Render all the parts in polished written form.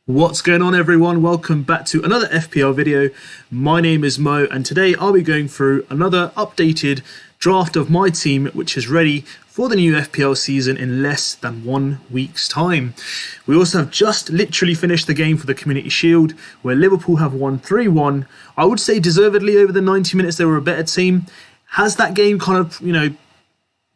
What's going on, everyone? Welcome back to another FPL video. My name is Mo, and today I'll be going through another updated draft of my team, which is ready for the new FPL season in less than 1 week's time. We also have just literally finished the game for the Community Shield, where Liverpool have won 3-1. I would say deservedly. Over the 90 minutes, they were a better team. Has that game kind of,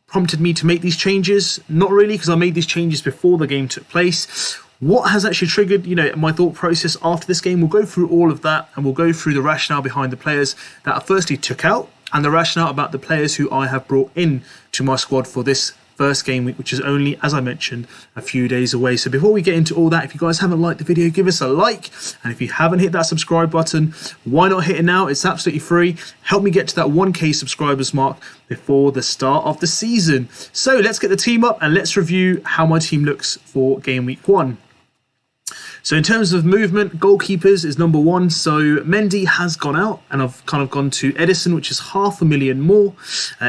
prompted me to make these changes? Not really, because I made these changes before the game took place. What has actually triggered, my thought process after this game? We'll go through all of that, and we'll go through the rationale behind the players that I firstly took out, and the rationale about the players who I have brought in to my squad for this first game week, which is only, as I mentioned, a few days away. So before we get into all that, if you guys haven't liked the video, give us a like. And if you haven't hit that subscribe button, why not hit it now? It's absolutely free. Help me get to that 1K subscribers mark before the start of the season. So let's get the team up and let's review how my team looks for game week 1. So in terms of movement, goalkeepers is number 1. So Mendy has gone out, and I've kind of gone to Edison, which is $500,000 more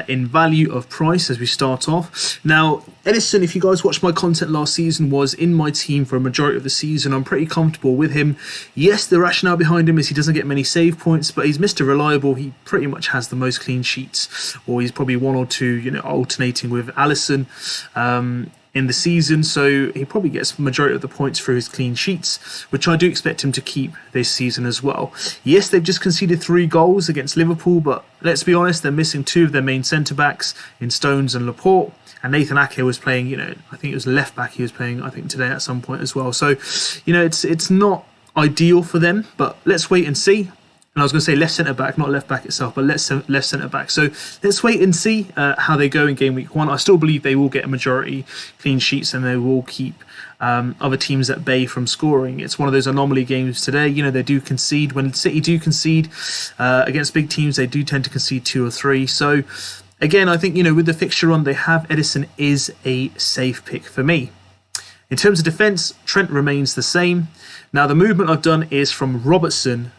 in value of price as we start off. Now, Edison, if you guys watched my content last season, was in my team for a majority of the season. I'm pretty comfortable with him. Yes, the rationale behind him is he doesn't get many save points, but he's Mr. Reliable. He pretty much has the most clean sheets, or he's probably 1 or 2, alternating with Alisson. In the season, so he probably gets the majority of the points through his clean sheets, which I do expect him to keep this season as well. Yes, they've just conceded 3 goals against Liverpool, but let's be honest, they're missing 2 of their main centre-backs in Stones and Laporte, and Nathan Ake was playing, I think it was left back he was playing, I think today at some point as well. So, it's not ideal for them, but let's wait and see. And I was going to say left centre-back, not left-back itself, but left centre-back. So let's wait and see how they go in game week 1. I still believe they will get a majority clean sheets and they will keep other teams at bay from scoring. It's one of those anomaly games today. They do concede. When City do concede against big teams, they do tend to concede 2 or 3. So again, I think, with the fixture run they have, Edison is a safe pick for me. In terms of defence, Trent remains the same. Now, the movement I've done is from Robertson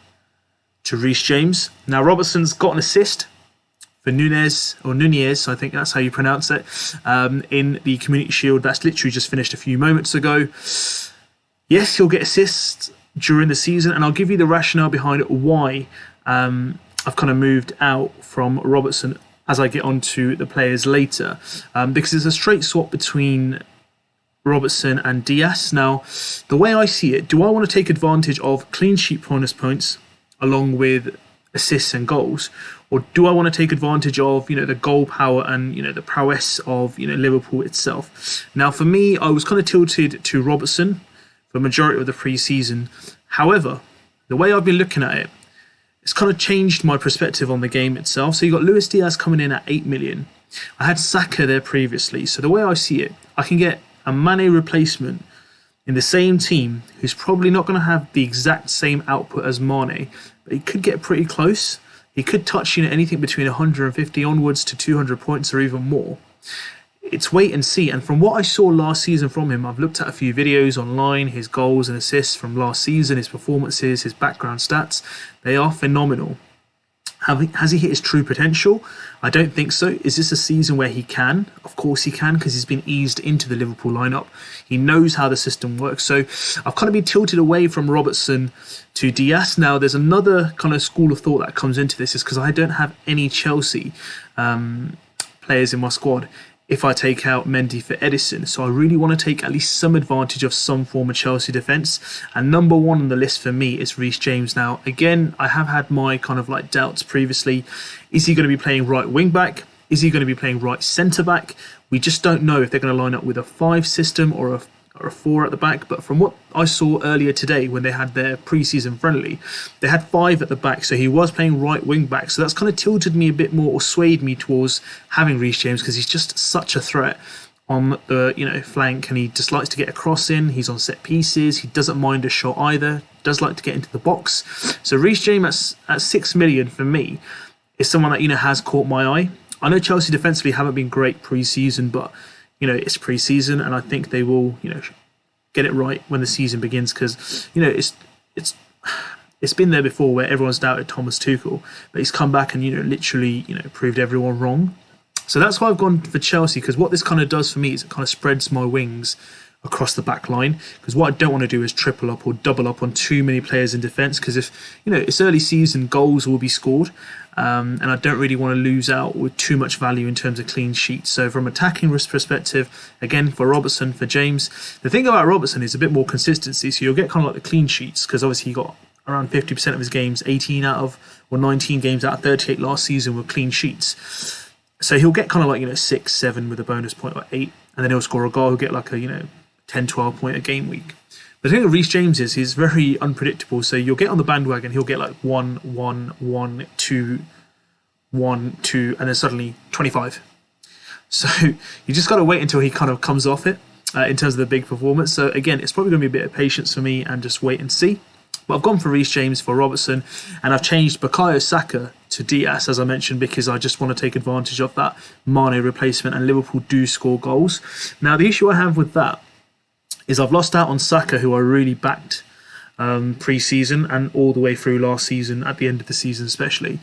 to Reece James. Now, Robertson's got an assist for Nunez, I think that's how you pronounce it, in the Community Shield. That's literally just finished a few moments ago. Yes, he'll get assists during the season, and I'll give you the rationale behind why I've kind of moved out from Robertson as I get onto the players later, because it's a straight swap between Robertson and Diaz. Now, the way I see it, do I want to take advantage of clean sheet bonus points along with assists and goals, or do I want to take advantage of the goal power and the prowess of Liverpool itself? Now, for me, I was kind of tilted to Robertson for the majority of the pre-season. However, the way I've been looking at it, it's kind of changed my perspective on the game itself. So you got Luis Diaz coming in at 8 million. I had Saka there previously, so the way I see it, I can get a Mane replacement in the same team who's probably not going to have the exact same output as Mane, but he could get pretty close. He could touch anything between 150 onwards to 200 points or even more. It's wait and see. And from what I saw last season from him, I've looked at a few videos online, his goals and assists from last season, his performances, his background stats. They are phenomenal. Has he hit his true potential? I don't think so. Is this a season where he can? Of course he can, because he's been eased into the Liverpool lineup. He knows how the system works. So I've kind of been tilted away from Robertson to Diaz. Now, there's another kind of school of thought that comes into this, is because I don't have any Chelsea players in my squad if I take out Mendy for Edison. So I really want to take at least some advantage of some form of Chelsea defence. And number 1 on the list for me is Reece James. Now, again, I have had my kind of doubts previously. Is he going to be playing right wing back? Is he going to be playing right centre back? We just don't know if they're going to line up with a 5 system or a 4 at the back. But from what I saw earlier today when they had their pre-season friendly, they had 5 at the back, so he was playing right wing back. So that's kind of tilted me a bit more, or swayed me towards having Reece James, because he's just such a threat on the flank, and he just likes to get a cross in. He's on set pieces. He doesn't mind a shot either. Does like to get into the box. So Reece James at 6 million for me is someone that has caught my eye. I know Chelsea defensively haven't been great pre-season, but it's pre-season, and I think they will, get it right when the season begins, because, it's been there before where everyone's doubted Thomas Tuchel, but he's come back and, literally, proved everyone wrong. So that's why I've gone for Chelsea, because what this kind of does for me is it kind of spreads my wings across the back line, because what I don't want to do is triple up or double up on too many players in defence, because if it's early season, goals will be scored, and I don't really want to lose out with too much value in terms of clean sheets. So from attacking risk perspective, again, for Robertson, for James, the thing about Robertson is a bit more consistency, so you'll get kind of like the clean sheets, because obviously he got around 50% of his games, 18 out of, or 19 games out of 38 last season were clean sheets. So he'll get kind of like 6, 7 with a bonus point, or 8, and then he'll score a goal. He'll get like a 10, 12 point a game week. But the thing with Reece James is he's very unpredictable. So you'll get on the bandwagon, he'll get like 1, 1, 1, 2, 1, 2, and then suddenly 25. So you just got to wait until he kind of comes off it in terms of the big performance. So again, it's probably going to be a bit of patience for me and just wait and see. But I've gone for Reece James, for Robertson, and I've changed Bukayo Saka to Diaz, as I mentioned, because I just want to take advantage of that Mane replacement, and Liverpool do score goals. Now, the issue I have with that is I've lost out on Saka, who I really backed pre-season and all the way through last season, at the end of the season especially.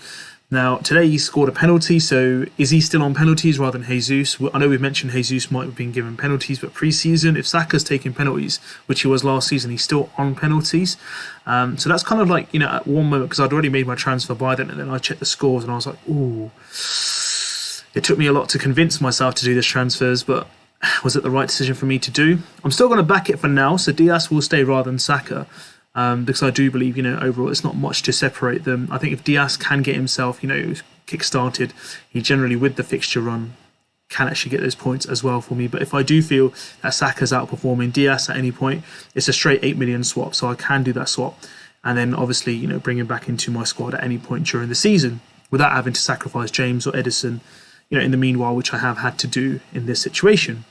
Now, today he scored a penalty, so is he still on penalties rather than Jesus? I know we've mentioned Jesus might have been given penalties, but pre-season, if Saka's taking penalties, which he was last season, he's still on penalties. So that's kind of like, at one moment, because I'd already made my transfer by then, and then I checked the scores, and I was like, ooh. It took me a lot to convince myself to do this transfers, but was it the right decision for me to do? I'm still going to back it for now, so Diaz will stay rather than Saka. Because I do believe, overall it's not much to separate them. I think if Diaz can get himself, kick-started, he generally, with the fixture run, can actually get those points as well for me. But if I do feel that Saka's outperforming Diaz at any point, it's a straight 8 million swap, so I can do that swap. And then obviously, bring him back into my squad at any point during the season without having to sacrifice James or Edison, in the meanwhile, which I have had to do in this situation.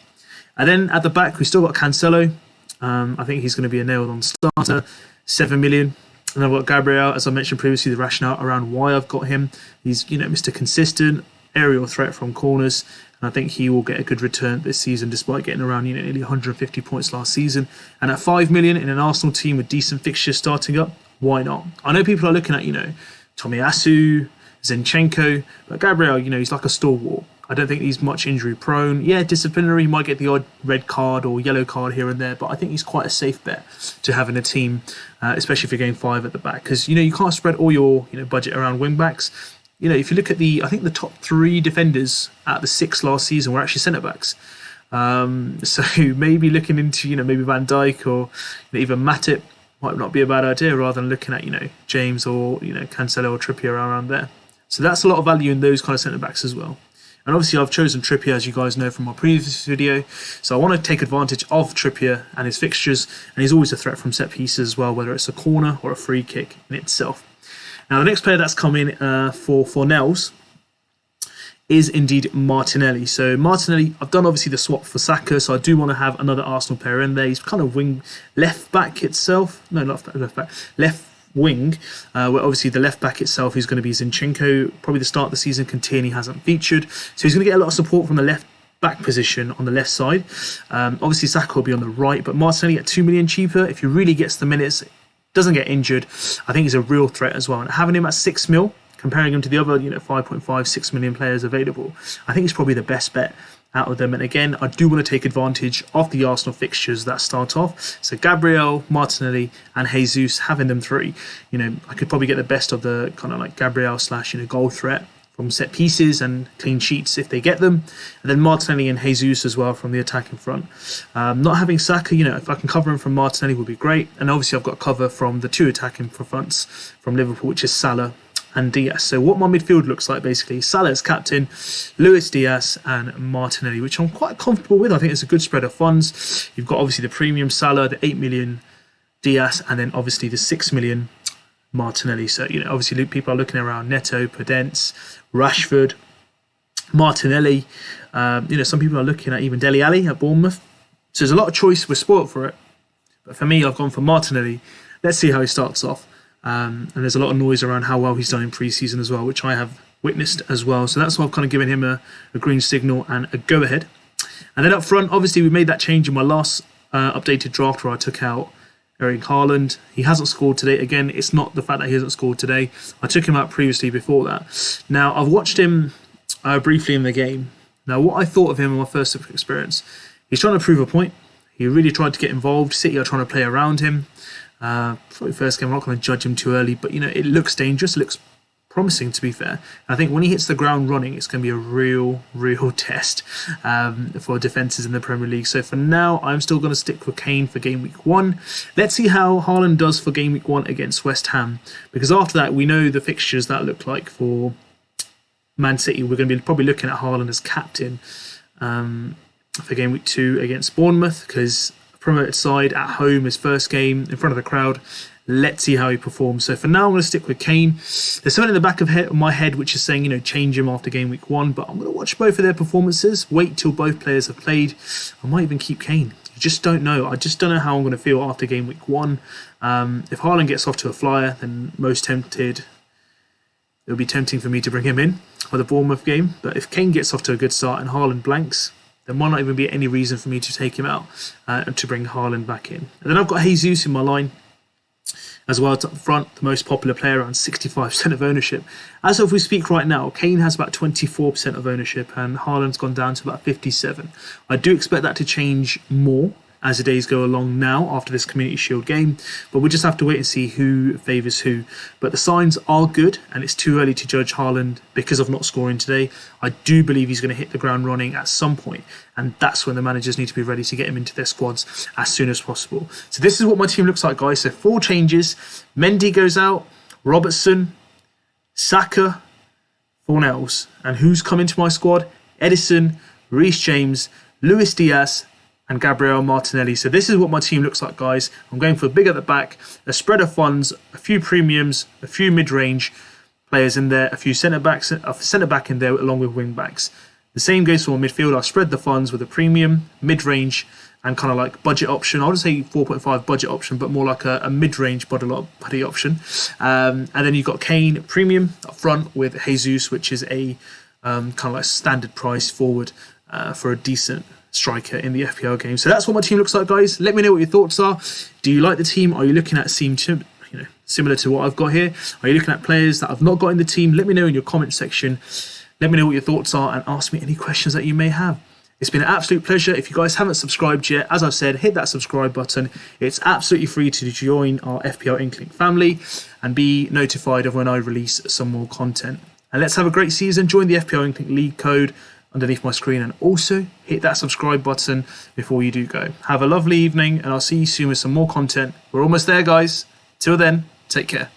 And then at the back, we've still got Cancelo. I think he's going to be a nailed-on starter. 7 million. And I've got Gabriel, as I mentioned previously, the rationale around why I've got him. He's, Mr. Consistent, aerial threat from corners, and I think he will get a good return this season, despite getting around nearly 150 points last season. And at 5 million in an Arsenal team with decent fixtures starting up, why not? I know people are looking at, Tomiyasu, Zinchenko, but Gabriel, he's like a stalwart. I don't think he's much injury prone. Yeah, disciplinary, he might get the odd red card or yellow card here and there, but I think he's quite a safe bet to have in a team, especially if you're getting 5 at the back, because you can't spread all your budget around wing backs. If you look at I think the top 3 defenders at the 6 last season were actually centre backs. So maybe looking into maybe Van Dijk or even Matip might not be a bad idea, rather than looking at James or Cancelo or Trippier around there. So that's a lot of value in those kind of centre backs as well. And obviously I've chosen Trippier, as you guys know from my previous video. So I want to take advantage of Trippier and his fixtures. And he's always a threat from set pieces as well, whether it's a corner or a free kick in itself. Now the next player that's come in for Nels is indeed Martinelli. So Martinelli, I've done obviously the swap for Saka, so I do want to have another Arsenal player in there. He's kind of wing left back itself. No, not left back. Left wing, where obviously the left back itself is going to be Zinchenko. Probably the start of the season, Contini hasn't featured, so he's going to get a lot of support from the left back position on the left side. Obviously Saka will be on the right, but Martinelli at 2 million cheaper, if he really gets the minutes, doesn't get injured, I think he's a real threat as well. And having him at 6 mil, comparing him to the other 5.5, 6 million players available, I think he's probably the best bet out of them. And again, I do want to take advantage of the Arsenal fixtures that start off. So Gabriel, Martinelli and Jesus, having them 3, I could probably get the best of the kind of like Gabriel / goal threat from set pieces and clean sheets if they get them, and then Martinelli and Jesus as well from the attacking front. Not having Saka, if I can cover him from Martinelli would be great. And obviously I've got cover from the 2 attacking fronts from Liverpool, which is Salah and Diaz. So what my midfield looks like, basically, Salah as captain, Luis Diaz and Martinelli, which I'm quite comfortable with. I think it's a good spread of funds. You've got obviously the premium Salah, the 8 million Diaz, and then obviously the 6 million Martinelli. So, obviously people are looking around Neto, Podence, Rashford, Martinelli. Some people are looking at even Dele Alli at Bournemouth. So there's a lot of choice. We're spoiled for it. But for me, I've gone for Martinelli. Let's see how he starts off. And there's a lot of noise around how well he's done in pre-season as well, which I have witnessed as well. So that's why I've kind of given him a green signal and a go-ahead. And then up front, obviously, we made that change in my last updated draft where I took out Erling Haaland. He hasn't scored today. Again, it's not the fact that he hasn't scored today. I took him out previously before that. Now, I've watched him briefly in the game. Now, what I thought of him in my first experience, he's trying to prove a point. He really tried to get involved. City are trying to play around him. For the first game, I'm not going to judge him too early, but it looks dangerous. It looks promising, to be fair. And I think when he hits the ground running, it's going to be a real test for defences in the Premier League. So for now, I'm still going to stick with Kane for game week 1. Let's see how Haaland does for game week 1 against West Ham, because after that, we know the fixtures that look like for Man City. We're going to be probably looking at Haaland as captain for game week 2 against Bournemouth, because promoted side at home, his first game in front of the crowd. Let's see how he performs. So for now, I'm going to stick with Kane. There's something in the back of my head which is saying, change him after game week 1, but I'm going to watch both of their performances, wait till both players have played. I might even keep Kane. You just don't know. I just don't know how I'm going to feel after game week 1. If Haaland gets off to a flyer, then it'll be tempting for me to bring him in for the Bournemouth game. But if Kane gets off to a good start and Haaland blanks, there might not even be any reason for me to take him out and to bring Haaland back in. And then I've got Jesus in my line as well, up front, the most popular player, around 65% of ownership. As of we speak right now, Kane has about 24% of ownership and Haaland's gone down to about 57%. I do expect that to change more as the days go along now after this Community Shield game, but we'll just have to wait and see who favours who. But the signs are good, and it's too early to judge Haaland because of not scoring today. I do believe he's going to hit the ground running at some point, and that's when the managers need to be ready to get him into their squads as soon as possible. So this is what my team looks like, guys. So 4 changes. Mendy goes out, Robertson, Saka, Fornells. And who's come into my squad? Edison, Reece James, Luis Diaz, and Gabriel Martinelli. So this is what my team looks like, guys. I'm going for big at the back, a spread of funds, a few premiums, a few mid-range players in there, a few centre-backs, a centre-back in there along with wing-backs. The same goes for midfield. I spread the funds with a premium, mid-range, and kind of like budget option. I wouldn't say 4.5 budget option, but more like a mid-range buddy option. And then you've got Kane premium up front with Jesus, which is a kind of like standard price forward for a decent striker in the FPL game. So that's what my team looks like, guys. Let me know what your thoughts are. Do you like the team? Are you looking at similar to what I've got here? Are you looking at players that I've not got in the team? Let me know in your comment section. Let me know what your thoughts are and ask me any questions that you may have. It's been an absolute pleasure. If you guys haven't subscribed yet, as I've said, hit that subscribe button. It's absolutely free to join our FPL INKLING family and be notified of when I release some more content. And let's have a great season. Join the FPL INKLING League code underneath my screen, and also hit that subscribe button before you do go. Have a lovely evening, and I'll see you soon with some more content. We're almost there, guys. Till then, take care.